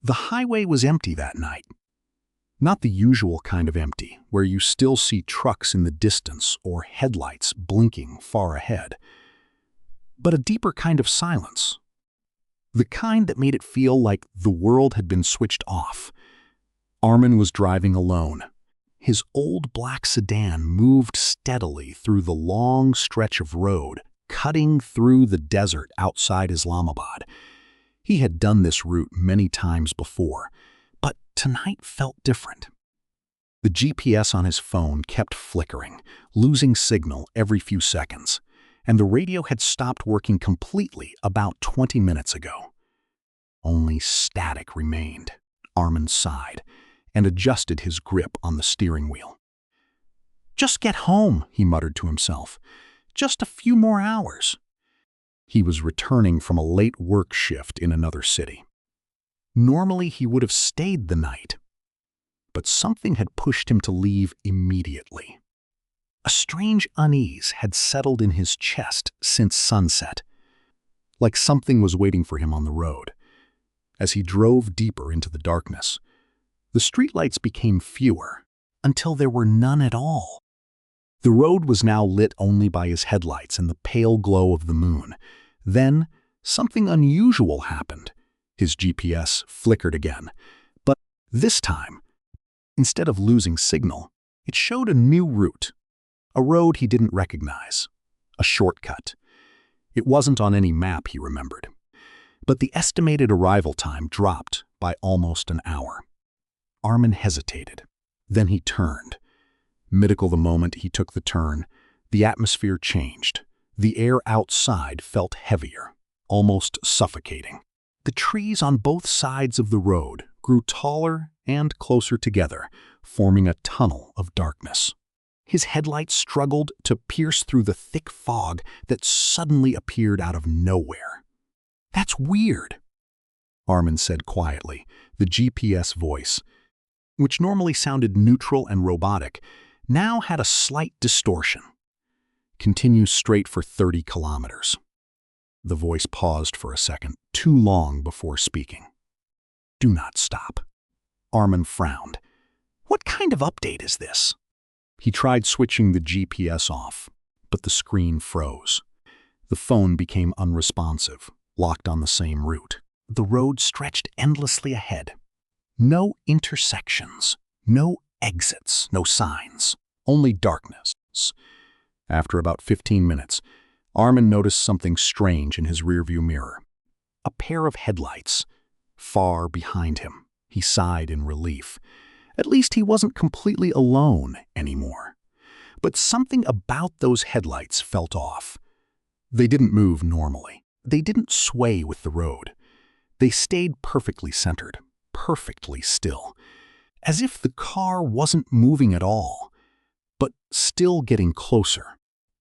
The highway was empty that night. Not the usual kind of empty, where you still see trucks in the distance or headlights blinking far ahead, but a deeper kind of silence. The kind that made it feel like the world had been switched off. Arman was driving alone. His old black sedan moved steadily through the long stretch of road, cutting through the desert outside Islamabad. He had done this route many times before, but tonight felt different. The GPS on his phone kept flickering, losing signal every few seconds, and the radio had stopped working completely about 20 minutes ago. Only static remained. Arman sighed and adjusted his grip on the steering wheel. "Just get home," he muttered to himself. "Just a few more hours." He was returning from a late work shift in another city. Normally, he would have stayed the night, but something had pushed him to leave immediately. A strange unease had settled in his chest since sunset, like something was waiting for him on the road. As he drove deeper into the darkness, the streetlights became fewer, until there were none at all. The road was now lit only by his headlights and the pale glow of the moon. Then, something unusual happened. His GPS flickered again, but this time, instead of losing signal, it showed a new route, a road he didn't recognize, a shortcut. It wasn't on any map, he remembered, but the estimated arrival time dropped by almost an hour. Arman hesitated. Then he turned. Mythical the moment he took the turn, the atmosphere changed. The air outside felt heavier, almost suffocating. The trees on both sides of the road grew taller and closer together, forming a tunnel of darkness. His headlights struggled to pierce through the thick fog that suddenly appeared out of nowhere. "That's weird," Arman said quietly. The GPS voice, which normally sounded neutral and robotic, now had a slight distortion. "Continue straight for 30 kilometers. The voice paused for a second, too long before speaking. "Do not stop." Arman frowned. "What kind of update is this?" He tried switching the GPS off, but the screen froze. The phone became unresponsive, locked on the same route. The road stretched endlessly ahead. No intersections, no exits, no signs, only darkness. After about 15 minutes, Arman noticed something strange in his rearview mirror. A pair of headlights, far behind him. He sighed in relief. At least he wasn't completely alone anymore. But something about those headlights felt off. They didn't move normally. They didn't sway with the road. They stayed perfectly centered, perfectly still, as if the car wasn't moving at all, but still getting closer.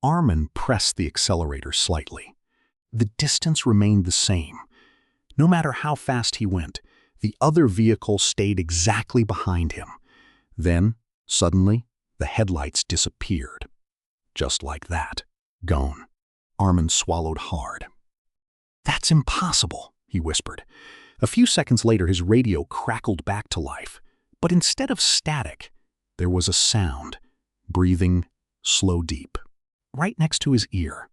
Arman pressed the accelerator slightly. The distance remained the same. No matter how fast he went, the other vehicle stayed exactly behind him. Then, suddenly, the headlights disappeared. Just like that. Gone. Arman swallowed hard. "That's impossible," he whispered. A few seconds later, his radio crackled back to life. But instead of static, there was a sound, breathing, slow, deep, right next to his ear.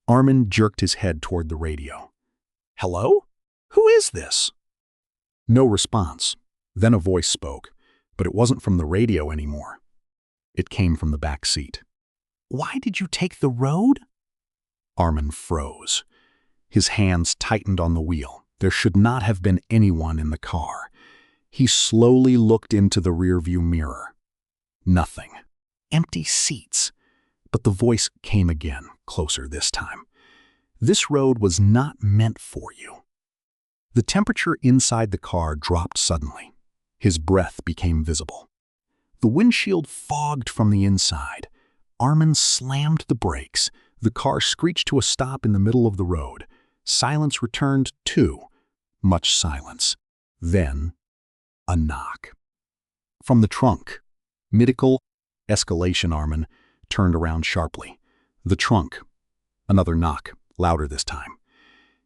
Arman jerked his head toward the radio. "Hello? Who is this?" No response. Then a voice spoke, but it wasn't from the radio anymore. It came from the back seat. "Why did you take the road?" Arman froze. His hands tightened on the wheel. There should not have been anyone in the car. He slowly looked into the rearview mirror. Nothing. Empty seats. But the voice came again, closer this time. "This road was not meant for you." The temperature inside the car dropped suddenly. His breath became visible. The windshield fogged from the inside. Arman slammed the brakes. The car screeched to a stop in the middle of the road. Silence returned too. Much silence. Then, a knock. From the trunk. Mythical escalation. Arman turned around sharply. The trunk. Another knock, louder this time.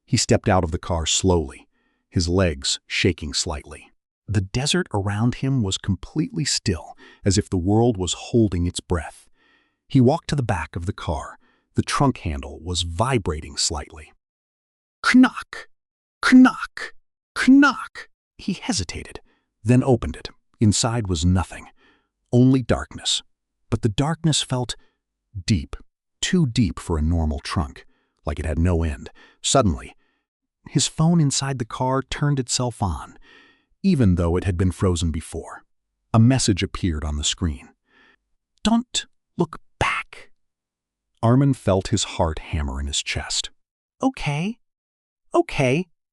He stepped out of the car slowly. his legs shaking slightly. The desert around him was completely still, as if the world was holding its breath. He walked to the back of the car. The trunk handle was vibrating slightly. Knock! Knock! Knock! He hesitated, then opened it. Inside was nothing, only darkness. But the darkness felt deep, too deep for a normal trunk, like it had no end. Suddenly, his phone inside the car turned itself on, even though it had been frozen before. A message appeared on the screen. "Don't look back." Arman felt his heart hammer in his chest. Okay,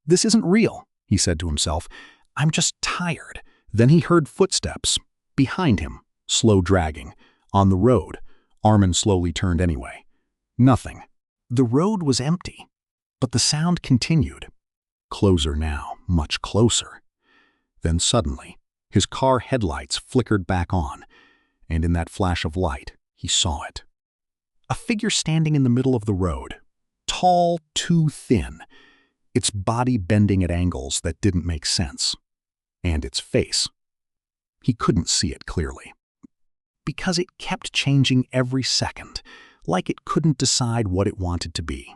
this isn't real," he said to himself. "I'm just tired." Then he heard footsteps behind him, slow dragging. On the road, Arman slowly turned anyway. Nothing. The road was empty, but the sound continued. Closer now, much closer. Then suddenly, his car headlights flickered back on, and in that flash of light, he saw it. A figure standing in the middle of the road, tall, too thin, its body bending at angles that didn't make sense. And its face. He couldn't see it clearly, because it kept changing every second, like it couldn't decide what it wanted to be.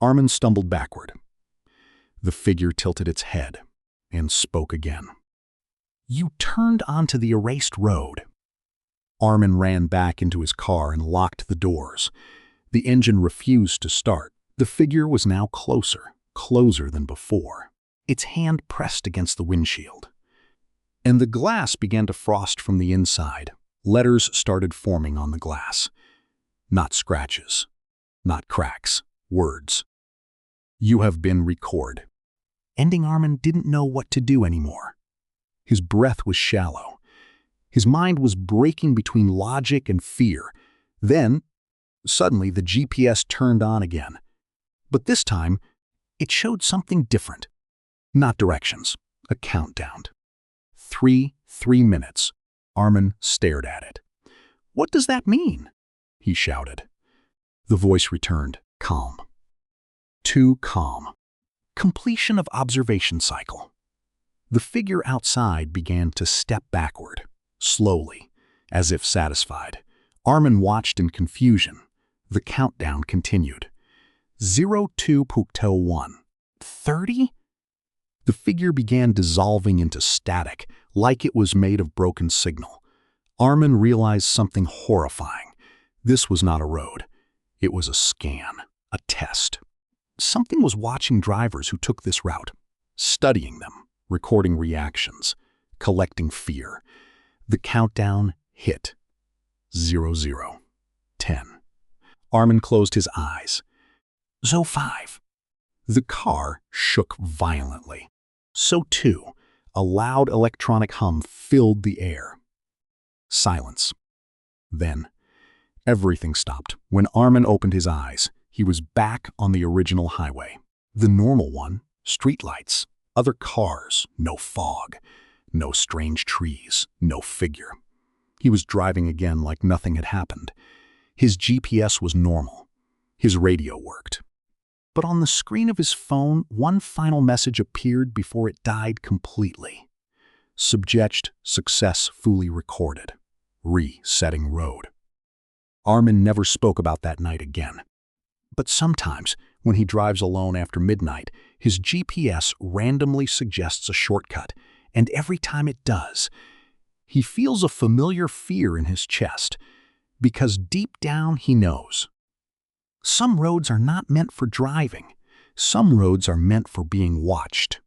Arman stumbled backward. The figure tilted its head and spoke again. "You turned onto the erased road." Arman ran back into his car and locked the doors. The engine refused to start. The figure was now closer than before. Its hand pressed against the windshield. And the glass began to frost from the inside. Letters started forming on the glass. Not scratches, not cracks, words. "You have been recorded." Ending Arman didn't know what to do anymore. His breath was shallow. His mind was breaking between logic and fear. Then, suddenly, the GPS turned on again. But this time, it showed something different. Not directions, a countdown. 3 minutes. Arman stared at it. "What does that mean?" he shouted. The voice returned, calm. Too calm. Completion of observation cycle. The figure outside began to step backward, slowly, as if satisfied. Arman watched in confusion. The countdown continued. 02:01. 30? The figure began dissolving into static, like it was made of broken signal. Arman realized something horrifying. This was not a road. It was a scan, a test. Something was watching drivers who took this route, studying them, recording reactions, collecting fear. The countdown hit. 00. 10. Arman closed his eyes. 05. The car shook violently. So too, a loud electronic hum filled the air. Silence. Then, everything stopped. When Arman opened his eyes, he was back on the original highway. The normal one, streetlights, other cars, no fog, no strange trees, no figure. He was driving again like nothing had happened. His GPS was normal. His radio worked. But on the screen of his phone, one final message appeared before it died completely. Subject successfully recorded. Resetting road. Arman never spoke about that night again. But sometimes, when he drives alone after midnight, his GPS randomly suggests a shortcut, and every time it does, he feels a familiar fear in his chest, because deep down he knows. Some roads are not meant for driving. Some roads are meant for being watched.